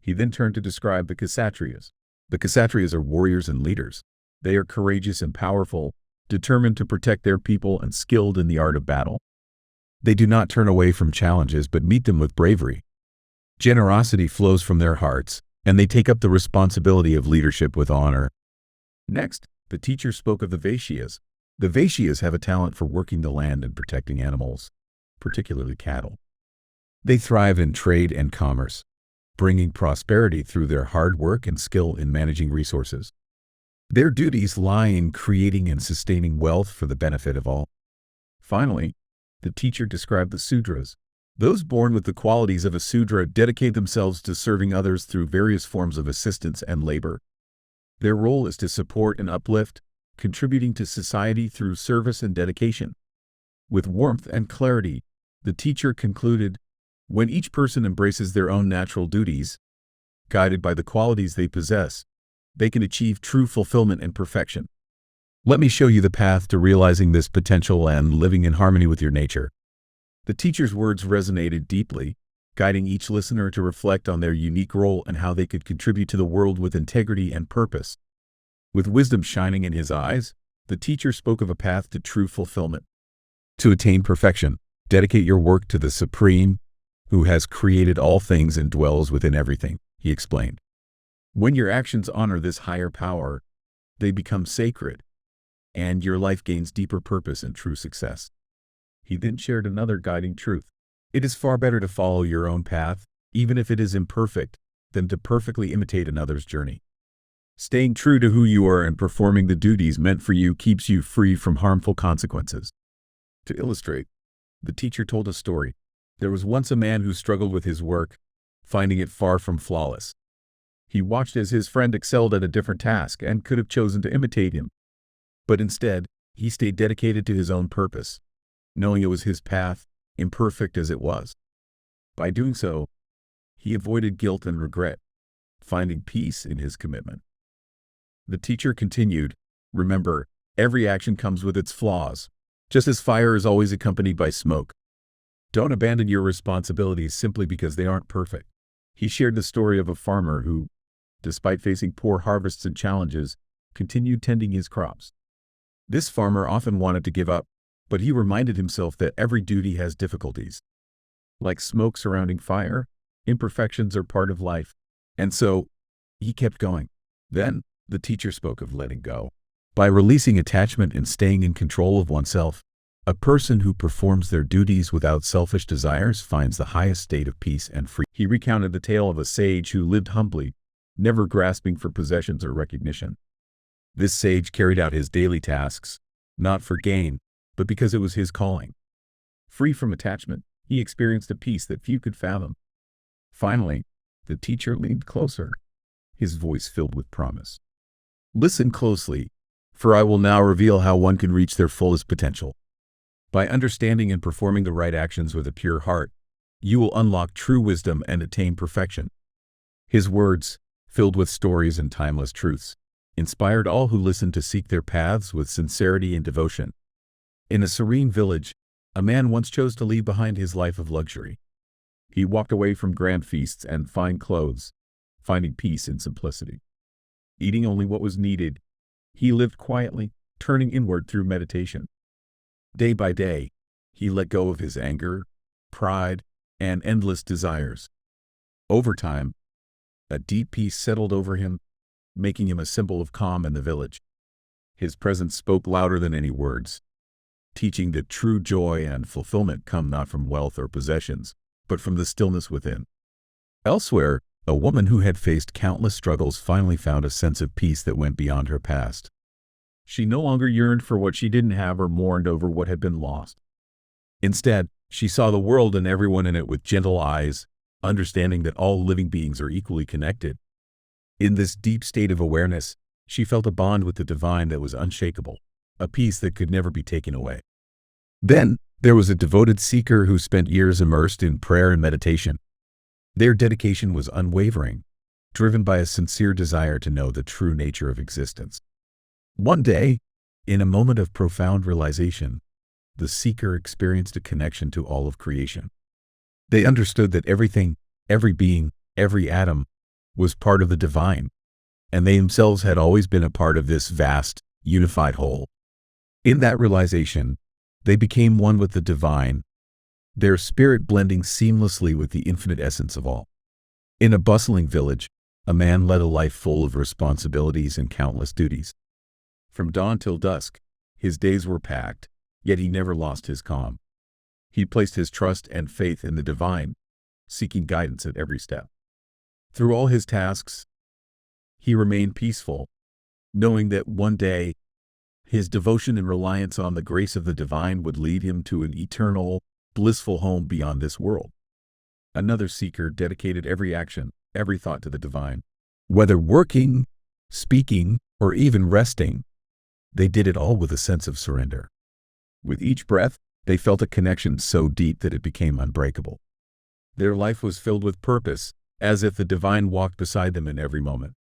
He then turned to describe the Kshatriyas. The Kshatriyas are warriors and leaders. They are courageous and powerful, determined to protect their people and skilled in the art of battle. They do not turn away from challenges but meet them with bravery. Generosity flows from their hearts, and they take up the responsibility of leadership with honor. Next, the teacher spoke of the Vaishyas. The Vaishyas have a talent for working the land and protecting animals, particularly cattle. They thrive in trade and commerce, bringing prosperity through their hard work and skill in managing resources. Their duties lie in creating and sustaining wealth for the benefit of all. Finally, the teacher described the Sudras. Those born with the qualities of a Sudra dedicate themselves to serving others through various forms of assistance and labor. Their role is to support and uplift, contributing to society through service and dedication. With warmth and clarity, the teacher concluded, when each person embraces their own natural duties, guided by the qualities they possess, they can achieve true fulfillment and perfection. Let me show you the path to realizing this potential and living in harmony with your nature. The teacher's words resonated deeply, guiding each listener to reflect on their unique role and how they could contribute to the world with integrity and purpose. With wisdom shining in his eyes, the teacher spoke of a path to true fulfillment. To attain perfection, dedicate your work to the Supreme, who has created all things and dwells within everything, he explained. When your actions honor this higher power, they become sacred, and your life gains deeper purpose and true success. He then shared another guiding truth. It is far better to follow your own path, even if it is imperfect, than to perfectly imitate another's journey. Staying true to who you are and performing the duties meant for you keeps you free from harmful consequences. To illustrate, the teacher told a story. There was once a man who struggled with his work, finding it far from flawless. He watched as his friend excelled at a different task and could have chosen to imitate him. But instead, he stayed dedicated to his own purpose, knowing it was his path, imperfect as it was. By doing so, he avoided guilt and regret, finding peace in his commitment. The teacher continued, remember, every action comes with its flaws, just as fire is always accompanied by smoke. Don't abandon your responsibilities simply because they aren't perfect. He shared the story of a farmer who, despite facing poor harvests and challenges, continued tending his crops. This farmer often wanted to give up, but he reminded himself that every duty has difficulties. Like smoke surrounding fire, imperfections are part of life. And so, he kept going. Then, the teacher spoke of letting go. By releasing attachment and staying in control of oneself, a person who performs their duties without selfish desires finds the highest state of peace and freedom. He recounted the tale of a sage who lived humbly, never grasping for possessions or recognition. This sage carried out his daily tasks, not for gain, but because it was his calling. Free from attachment, he experienced a peace that few could fathom. Finally, the teacher leaned closer, his voice filled with promise. Listen closely, for I will now reveal how one can reach their fullest potential. By understanding and performing the right actions with a pure heart, you will unlock true wisdom and attain perfection. His words, filled with stories and timeless truths, inspired all who listened to seek their paths with sincerity and devotion. In a serene village, a man once chose to leave behind his life of luxury. He walked away from grand feasts and fine clothes, finding peace in simplicity. Eating only what was needed, he lived quietly, turning inward through meditation. Day by day, he let go of his anger, pride, and endless desires. Over time, a deep peace settled over him, making him a symbol of calm in the village. His presence spoke louder than any words, teaching that true joy and fulfillment come not from wealth or possessions, but from the stillness within. Elsewhere, a woman who had faced countless struggles finally found a sense of peace that went beyond her past. She no longer yearned for what she didn't have or mourned over what had been lost. Instead, she saw the world and everyone in it with gentle eyes, understanding that all living beings are equally connected. In this deep state of awareness, she felt a bond with the divine that was unshakable, a peace that could never be taken away. Then, there was a devoted seeker who spent years immersed in prayer and meditation. Their dedication was unwavering, driven by a sincere desire to know the true nature of existence. One day, in a moment of profound realization, the seeker experienced a connection to all of creation. They understood that everything, every being, every atom, was part of the divine, and they themselves had always been a part of this vast, unified whole. In that realization, they became one with the divine, their spirit blending seamlessly with the infinite essence of all. In a bustling village, a man led a life full of responsibilities and countless duties. From dawn till dusk, his days were packed, yet he never lost his calm. He placed his trust and faith in the divine, seeking guidance at every step. Through all his tasks, he remained peaceful, knowing that one day, his devotion and reliance on the grace of the divine would lead him to an eternal, blissful home beyond this world. Another seeker dedicated every action, every thought to the divine. Whether working, speaking, or even resting, they did it all with a sense of surrender. With each breath, they felt a connection so deep that it became unbreakable. Their life was filled with purpose, as if the divine walked beside them in every moment.